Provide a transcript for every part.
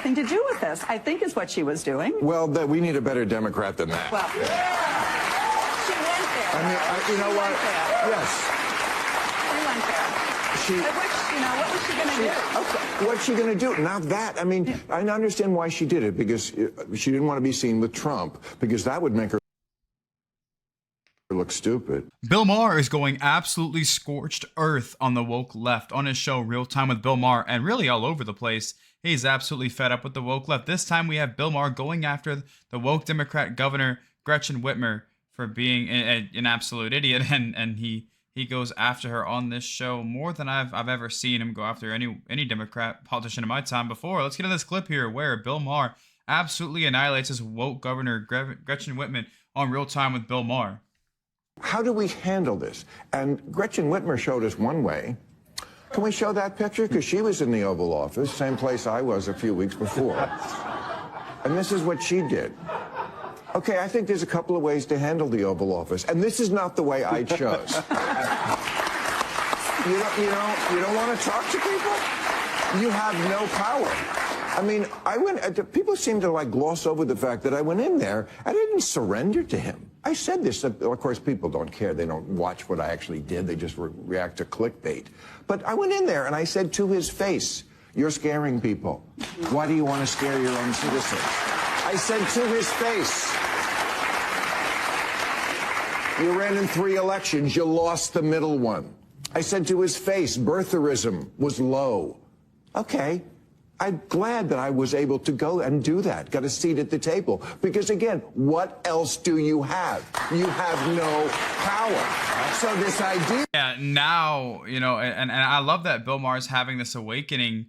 nothing to do with this, I think is what she was doing. Well, we need a better Democrat than that. Well, she went there. I mean, you know what? Yes. She went there. What was she going to do? Okay. What's she going to do? Not that. I mean, yeah. I understand why she did it, because she didn't want to be seen with Trump, because that would make her look stupid. Bill Maher is going absolutely scorched earth on the woke left on his show Real Time with Bill Maher, and really all over the place. He's absolutely fed up with the woke left. This time we have Bill Maher going after the woke Democrat governor Gretchen Whitmer for being an absolute idiot, and he goes after her on this show more than I've ever seen him go after any Democrat politician in my time before. Let's get to this clip here where Bill Maher absolutely annihilates his woke governor Gretchen Whitmer on Real Time with Bill Maher. How do we handle this? And Gretchen Whitmer showed us one way. Can we show that picture? Because she was in the Oval Office, same place I was a few weeks before. And this is what she did. Okay, I think there's a couple of ways to handle the Oval Office, and this is not the way I chose. You don't want to talk to people? You have no power. I mean, people seem to gloss over the fact that I went in there. I didn't surrender to him. I said this. Of course, people don't care. They don't watch what I actually did. They just react to clickbait. But I went in there and I said to his face, "You're scaring people. Why do you want to scare your own citizens?" I said to his face, "You ran in 3 elections. You lost the middle one." I said to his face, birtherism was low. Okay. I'm glad that I was able to go and do that, got a seat at the table. Because, again, what else do you have? You have no power. So this idea... Yeah, now, and I love that Bill Maher is having this awakening,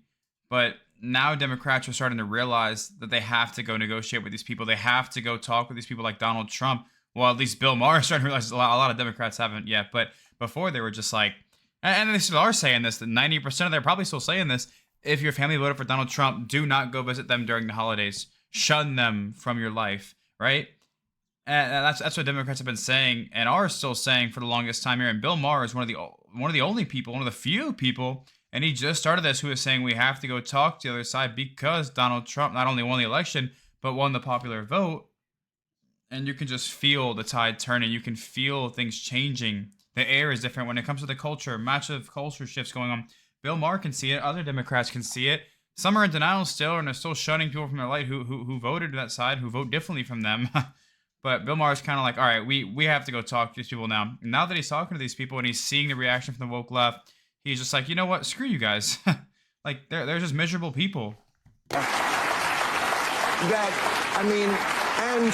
but now Democrats are starting to realize that they have to go negotiate with these people. They have to go talk with these people like Donald Trump. Well, at least Bill Maher is starting to realize a lot of Democrats haven't yet. But before they were just like, and they still are saying this, that 90% of them are probably still saying this, if your family voted for Donald Trump, do not go visit them during the holidays. Shun them from your life, right? And that's what Democrats have been saying and are still saying for the longest time here. And Bill Maher is one of the only people, one of the few people, and he just started this, who is saying we have to go talk to the other side because Donald Trump not only won the election, but won the popular vote. And you can just feel the tide turning. You can feel things changing. The air is different when it comes to the culture, massive culture shifts going on. Bill Maher can see it. Other Democrats can see it. Some are in denial still, and are still shunning people from their light who voted that side, who vote differently from them. But Bill Maher is kind of like, all right, we have to go talk to these people now. Now that he's talking to these people and he's seeing the reaction from the woke left, he's just like, you know what? Screw you guys. Like, they're just miserable people. And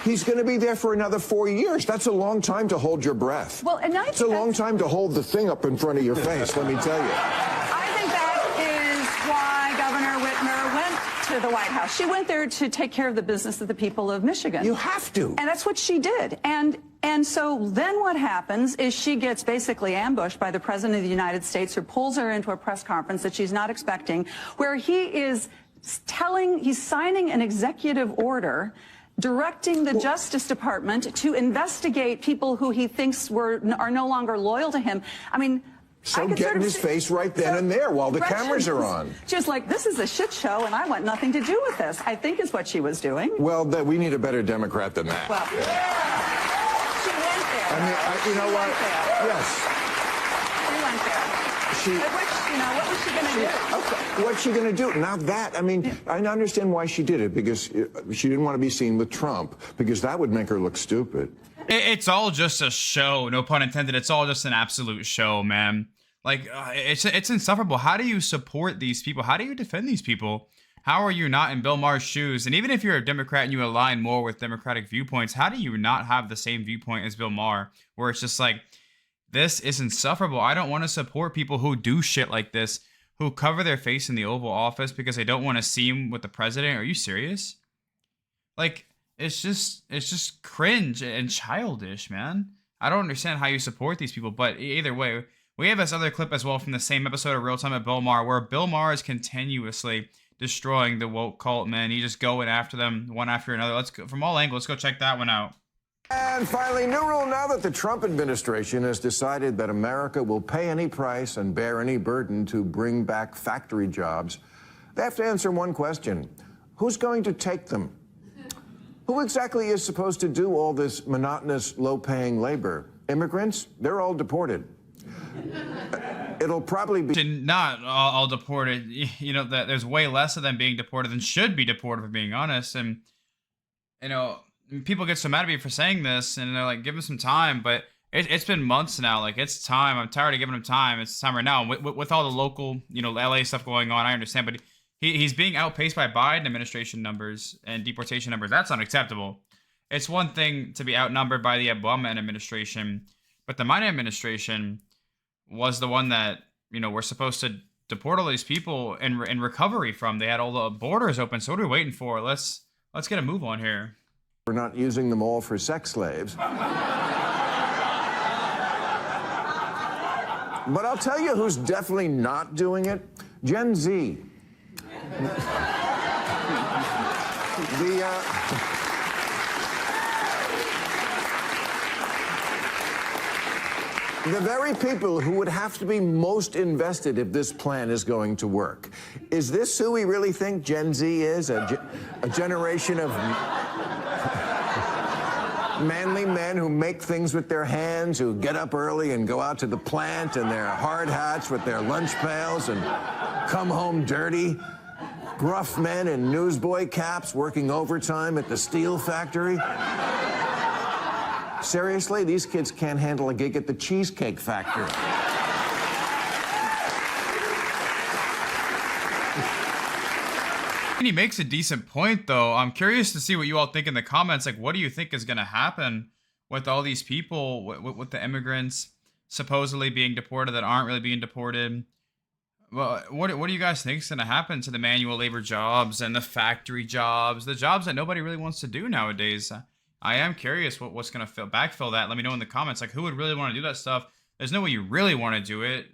he's going to be there for another 4 years. That's a long time to hold your breath. Well, and it's a long time to hold the thing up in front of your face, let me tell you. I think that is why Governor Whitmer went to the White House. She went there to take care of the business of the people of Michigan. You have to. And that's what she did. And so then what happens is she gets basically ambushed by the President of the United States, who pulls her into a press conference that she's not expecting, where he's signing an executive order directing the Justice Department to investigate people who he thinks are no longer loyal to him. I mean, so get in his face right then and there while the cameras are on. Just like, this is a shit show, and I want nothing to do with this, I think is what she was doing. Well, we need a better Democrat than that. Well, she went there. I mean, you know what? Yes. She went there. What was she going to do? Okay. What's she going to do? Not that. I mean, yeah. I understand why she did it, because she didn't want to be seen with Trump, because that would make her look stupid. It's all just a show, no pun intended. It's all just an absolute show, man. Like, it's insufferable. How do you support these people? How do you defend these people? How are you not in Bill Maher's shoes? And even if you're a Democrat and you align more with Democratic viewpoints, how do you not have the same viewpoint as Bill Maher, where it's just like, this is insufferable. I don't want to support people who do shit like this, who cover their face in the Oval Office because they don't want to see him with the president. Are you serious? Like, it's just cringe and childish, man. I don't understand how you support these people, but either way, we have this other clip as well from the same episode of Real Time at Bill Maher, where Bill Maher is continuously destroying the woke cult, man. He's just going after them one after another. Let's go from all angles. Let's go check that one out. And finally, new rule now that the Trump administration has decided that America will pay any price and bear any burden to bring back factory jobs. They have to answer one question. Who's going to take them? Who exactly is supposed to do all this monotonous, low-paying labor? Immigrants? They're all deported. It'll probably be... Not all deported. You know, there's way less of them being deported than should be deported, for being honest. And, you know, people get so mad at me for saying this, and they're like, give them some time. But it's been months now. Like, it's time. I'm tired of giving them time. It's time right now. With all the local, you know, LA stuff going on, I understand. But he's being outpaced by Biden administration numbers and deportation numbers. That's unacceptable. It's one thing to be outnumbered by the Obama administration, but the Biden administration was the one that, you know, we're supposed to deport all these people in recovery from. They had all the borders open. So what are we waiting for? Let's get a move on here. We're not using them all for sex slaves. But I'll tell you who's definitely not doing it. Gen Z. The very people who would have to be most invested if this plan is going to work. Is this who we really think Gen Z is? A generation of manly men who make things with their hands, who get up early and go out to the plant in their hard hats with their lunch pails and come home dirty? Gruff men in newsboy caps working overtime at the steel factory? Seriously, these kids can't handle a gig at the Cheesecake Factory. And he makes a decent point, though. I'm curious to see what you all think in the comments. Like, what do you think is going to happen with all these people, with the immigrants supposedly being deported that aren't really being deported? Well, what do you guys think is going to happen to the manual labor jobs and the factory jobs, the jobs that nobody really wants to do nowadays? I am curious what's going to backfill that. Let me know in the comments. Like, who would really want to do that stuff? There's no way you really want to do it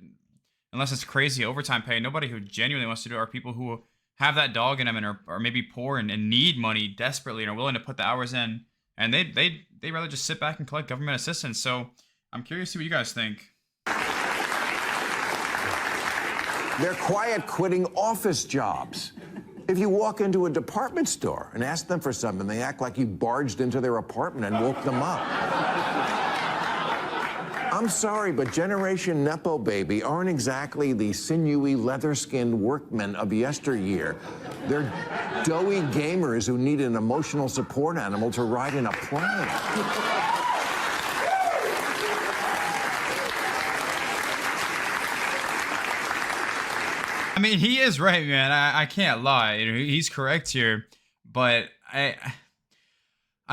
unless it's crazy overtime pay. Nobody who genuinely wants to do it are people who have that dog in them and are maybe poor and need money desperately and are willing to put the hours in. And they'd rather just sit back and collect government assistance. So I'm curious to see what you guys think. They're quiet quitting office jobs. If you walk into a department store and ask them for something, they act like you barged into their apartment and woke them up. I'm sorry, but Generation Nepo Baby aren't exactly the sinewy, leather-skinned workmen of yesteryear. They're doughy gamers who need an emotional support animal to ride in a plane. I mean, he is right, man. I can't lie. You know, he's correct here, but I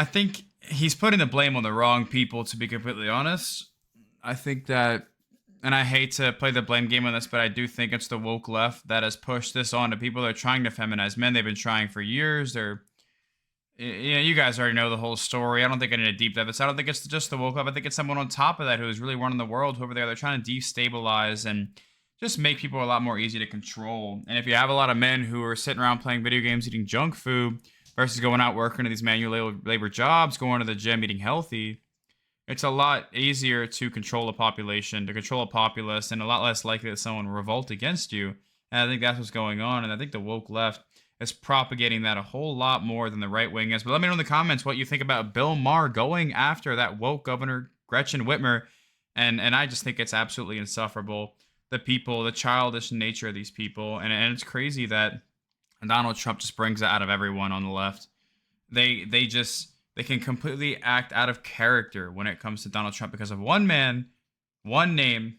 think he's putting the blame on the wrong people, to be completely honest. I think that, and I hate to play the blame game on this, but I do think it's the woke left that has pushed this on to people that are trying to feminize men. They've been trying for years. You know, you guys already know the whole story. I don't think I need to deep dive this. I don't think it's just the woke left. I think it's someone on top of that who is really running the world over there. They're trying to destabilize and just make people a lot more easy to control. And if you have a lot of men who are sitting around playing video games, eating junk food, versus going out working at these manual labor jobs, going to the gym, eating healthy, it's a lot easier to control a population, to control a populace, and a lot less likely that someone will revolt against you. And I think that's what's going on. And I think the woke left is propagating that a whole lot more than the right wing is. But let me know in the comments what you think about Bill Maher going after that woke governor, Gretchen Whitmer. And I just think it's absolutely insufferable. The people, the childish nature of these people. And it's crazy that Donald Trump just brings that out of everyone on the left. They can completely act out of character when it comes to Donald Trump because of one man, one name,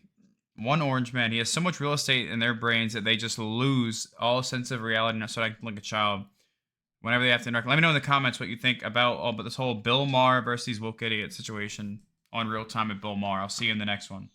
one orange man. He has so much real estate in their brains that they just lose all sense of reality. And so I can like a child whenever they have to interact. Let me know in the comments what you think about this whole Bill Maher versus woke idiot situation on Real Time with Bill Maher. I'll see you in the next one.